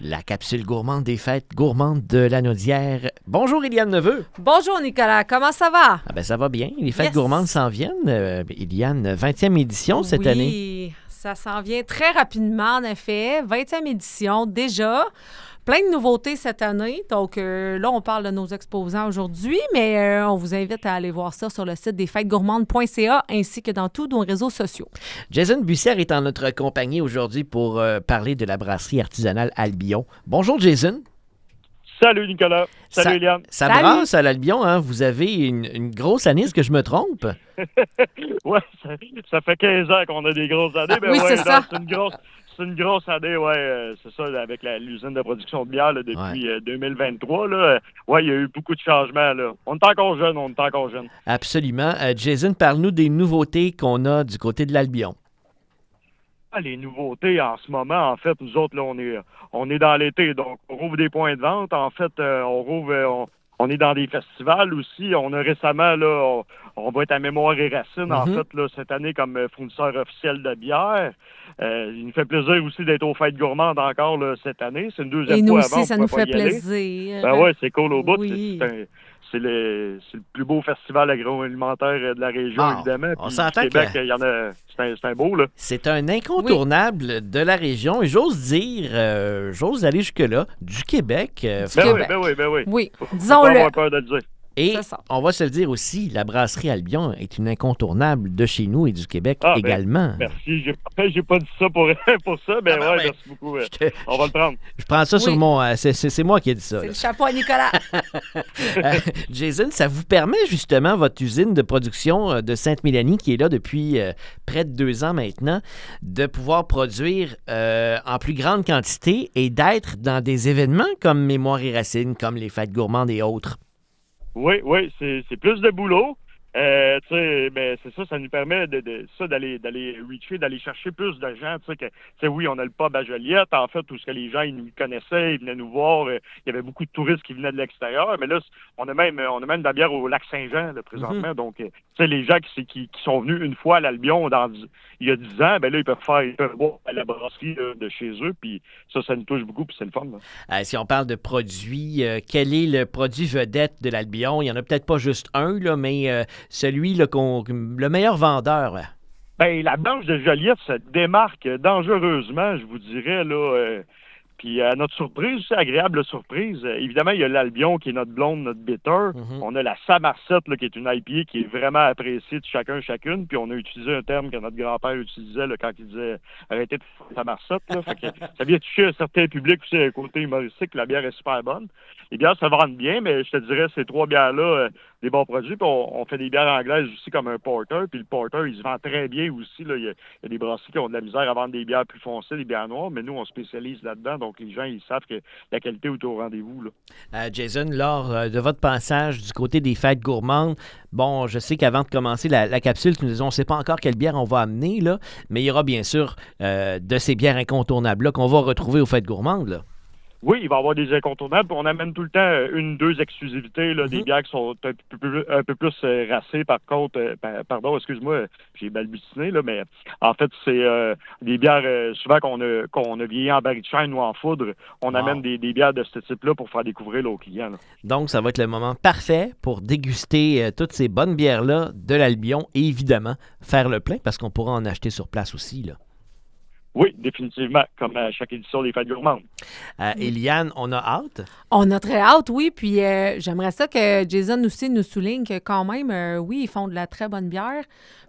La capsule gourmande des fêtes gourmandes de la Naudière. Bonjour, Éliane Neveu. Bonjour, Nicolas. Comment ça va? Ah ben, ça va bien. Les fêtes Yes. gourmandes s'en viennent. Éliane, 20e édition cette année. Oui, ça s'en vient très rapidement, en effet. 20e édition déjà. Plein de nouveautés cette année. Donc là, on parle de nos exposants aujourd'hui, mais on vous invite à aller voir ça sur le site desfêtesgourmandes.ca ainsi que dans tous nos réseaux sociaux. Jason Bussière est en notre compagnie aujourd'hui pour parler de la brasserie artisanale Albion. Bonjour, Jason. Salut Nicolas. Salut Eliane. Ça Salut. brasse à l'Albion, hein? Vous avez une grosse année, est-ce que je me trompe? Ouais, ça fait 15 ans qu'on a des grosses années. Oui, c'est ça. C'est une grosse année, ouais. C'est ça, avec l'usine de production de bière là, depuis 2023. Là, ouais, il y a eu beaucoup de changements. Là. On est encore jeune. Absolument. Jason, parle-nous des nouveautés qu'on a du côté de l'Albion. Les nouveautés en ce moment, en fait, nous autres, là, on est dans l'été, donc on rouvre des points de vente. En fait, on est dans des festivals aussi. On a récemment, là, on va être à Mémoire et Racines, en fait, là, cette année, comme fournisseur officiel de bière. Il nous fait plaisir aussi d'être aux Fêtes gourmandes encore là, cette année. C'est une deuxième Et nous fois aussi, avant. ça on nous pouvait fait pas y aller. plaisir. Ben ouais, c'est cool au bout. Oui. C'est le plus beau festival agroalimentaire de la région, Ah, évidemment. on Puis s'entend du Québec, que- il y en a. C'est un beau, là. C'est un incontournable de la région et j'ose aller jusque-là, du Québec. Ben Québec. oui. Oui, Faut pas disons-le. avoir peur de le dire. Et C'est ça. on va se le dire aussi, la brasserie Albion est une incontournable de chez nous et du Québec également. Merci. J'ai pas dit ça pour ça, mais Ah ben, ouais, ben, merci beaucoup. Je, te- On va le prendre. je prends ça sur Oui. mon... c'est moi qui ai dit ça. C'est là. le chapeau à Nicolas. Jason, ça vous permet justement, votre usine de production de Sainte-Mélanie, qui est là depuis près de 2 ans maintenant, de pouvoir produire en plus grande quantité et d'être dans des événements comme Mémoire et Racines, comme les Fêtes gourmandes et autres. Oui, c'est plus de boulot. Tu sais, mais c'est ça nous permet d'aller reacher, d'aller chercher plus de gens. Tu sais, oui, on a le pub à Joliette, en fait, où ce que les gens, ils nous connaissaient, ils venaient nous voir. Il y avait beaucoup de touristes qui venaient de l'extérieur. Mais là, on a même de la bière au lac Saint-Jean, là, présentement. Donc, tu sais, les gens qui sont venus une fois à l'Albion il y a 10 ans, ben là, ils peuvent boire à la brasserie là, de chez eux. Puis ça nous touche beaucoup, puis c'est le fun. Là. Si on parle de produits, quel est le produit vedette de l'Albion? Il n'y en a peut-être pas juste un, là, mais celui là, le meilleur vendeur. Là. Ben, la blanche de Joliette se démarque dangereusement, je vous dirais, là. Puis à notre surprise, aussi agréable surprise, évidemment, il y a l'Albion qui est notre blonde, notre bitter. On a la Somerset là, qui est une IPA qui est vraiment appréciée de chacune. Puis on a utilisé un terme que notre grand-père utilisait là, quand il disait arrêtez de faire Somerset. Là. Fait que ça vient toucher un certain public aussi, un côté humoristique. La bière est super bonne. Les bières se vendent bien, mais je te dirais, ces 3 bières-là, des bons produits. Puis on fait des bières anglaises aussi comme un porter. Puis le porter, il se vend très bien aussi. Là. Il y a des brasseries qui ont de la misère à vendre des bières plus foncées, des bières noires, mais nous, on spécialise là-dedans. Donc, les gens, ils savent que la qualité est au rendez-vous. Là. Jason, lors de votre passage du côté des fêtes gourmandes, bon, je sais qu'avant de commencer la capsule, tu nous disais, on ne sait pas encore quelle bière on va amener, là, mais il y aura bien sûr de ces bières incontournables-là qu'on va retrouver aux fêtes gourmandes. Là. Oui, il va y avoir des incontournables. Puis on amène tout le temps 1-2 exclusivités, là, des bières qui sont un peu plus racées. Par contre, pardon, excuse-moi, j'ai balbutiné, là, mais en fait, c'est des bières souvent qu'on a vieilli en baril de chêne ou en foudre. On amène des bières de ce type-là pour faire découvrir aux clients. Là. Donc, ça va être le moment parfait pour déguster toutes ces bonnes bières-là de l'Albion et évidemment faire le plein parce qu'on pourra en acheter sur place aussi. Là. Oui, définitivement, comme à chaque édition des Fêtes gourmandes. Éliane, on a hâte? On a très hâte, oui. Puis j'aimerais ça que Jason aussi nous souligne que quand même, oui, ils font de la très bonne bière,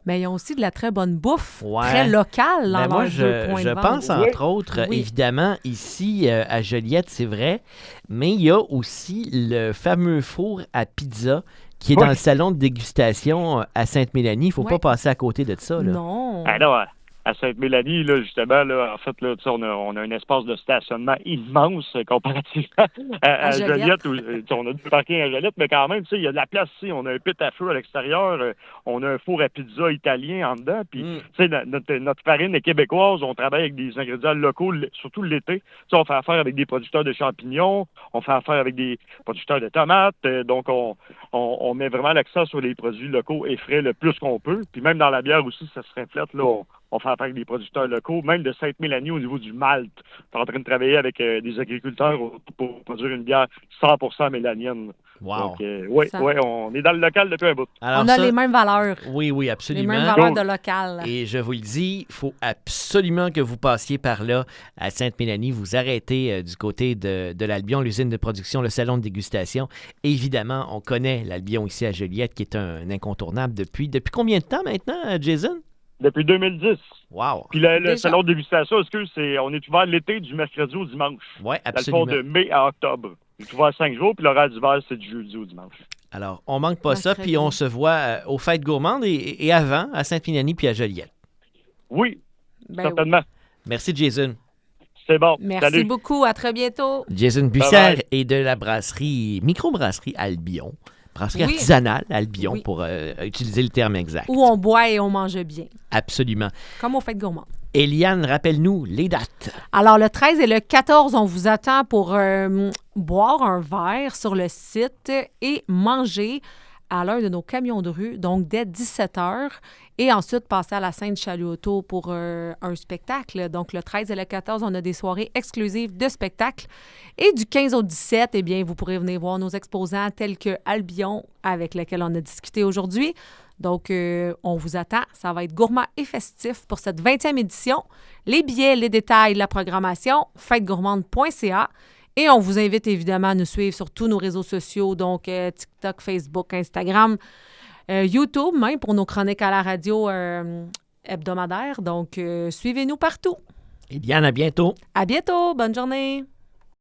mais ils ont aussi de la très bonne bouffe, très locale dans moi, leurs 2 points de je vente. pense, entre autres, évidemment, ici à Joliette, c'est vrai, mais il y a aussi le fameux four à pizza qui est dans le salon de dégustation à Sainte-Mélanie. Il ne faut pas passer à côté de ça. Là. Non. Alors, à Sainte-Mélanie, là, justement, là, en fait, là, on a un espace de stationnement immense comparativement à Joliette. Où, on a 2 parkings à Joliette, mais quand même, il y a de la place ici. On a un pit à feu à l'extérieur. On a un four à pizza italien en dedans. Puis, notre farine est québécoise. On travaille avec des ingrédients locaux, surtout l'été. On fait affaire avec des producteurs de champignons. On fait affaire avec des producteurs de tomates. Donc, on met vraiment l'accent sur les produits locaux et frais le plus qu'on peut. Puis même dans la bière aussi, ça se reflète. Là, On fait affaire avec des producteurs locaux, même de Sainte-Mélanie au niveau du malt. On est en train de travailler avec des agriculteurs pour produire une bière 100% mélanienne. Wow. Donc, oui, on est dans le local depuis un bout. Alors on a les mêmes valeurs. Oui, Les absolument. mêmes valeurs de local. Et je vous le dis, il faut absolument que vous passiez par là à Sainte-Mélanie. Vous arrêtez du côté de l'Albion, l'usine de production, le salon de dégustation. Évidemment, on connaît l'Albion ici à Joliette, qui est un incontournable depuis combien de temps maintenant, Jason? Depuis 2010. Wow. Puis le salon de dégustation, on est ouvert l'été du mercredi au dimanche. Oui, absolument. Dans le fond, de mai à octobre. On est ouvert 5 jours, puis l'horaire d'hiver, c'est du jeudi au dimanche. Alors, on manque pas ça, très puis bien. on se voit aux Fêtes gourmandes et avant, à Sainte-Mélanie puis à Joliette. Oui, Ben certainement. Merci, Jason. C'est bon. Merci Salut. beaucoup. À très bientôt. Jason Bussière Bye-bye. est de la microbrasserie Albion. Brasserie Oui. artisanale Albion, Oui. pour utiliser le terme exact. Où on boit et on mange bien. Absolument. Comme aux fêtes gourmandes. Eliane, rappelle-nous les dates. Alors, le 13 et le 14, on vous attend pour boire un verre sur le site et manger à l'un de nos camions de rue, donc dès 17h. Et ensuite, passer à la Sainte-Chaluauto pour un spectacle. Donc, le 13 et le 14, on a des soirées exclusives de spectacles. Et du 15 au 17, eh bien, vous pourrez venir voir nos exposants tels que Albion, avec lequel on a discuté aujourd'hui. Donc, on vous attend. Ça va être gourmand et festif pour cette 20e édition. Les billets, les détails, la programmation, fêtegourmande.ca. Et on vous invite évidemment à nous suivre sur tous nos réseaux sociaux, donc TikTok, Facebook, Instagram, YouTube, même pour nos chroniques à la radio hebdomadaires. Donc, suivez-nous partout. Eliane, à bientôt. À bientôt. Bonne journée.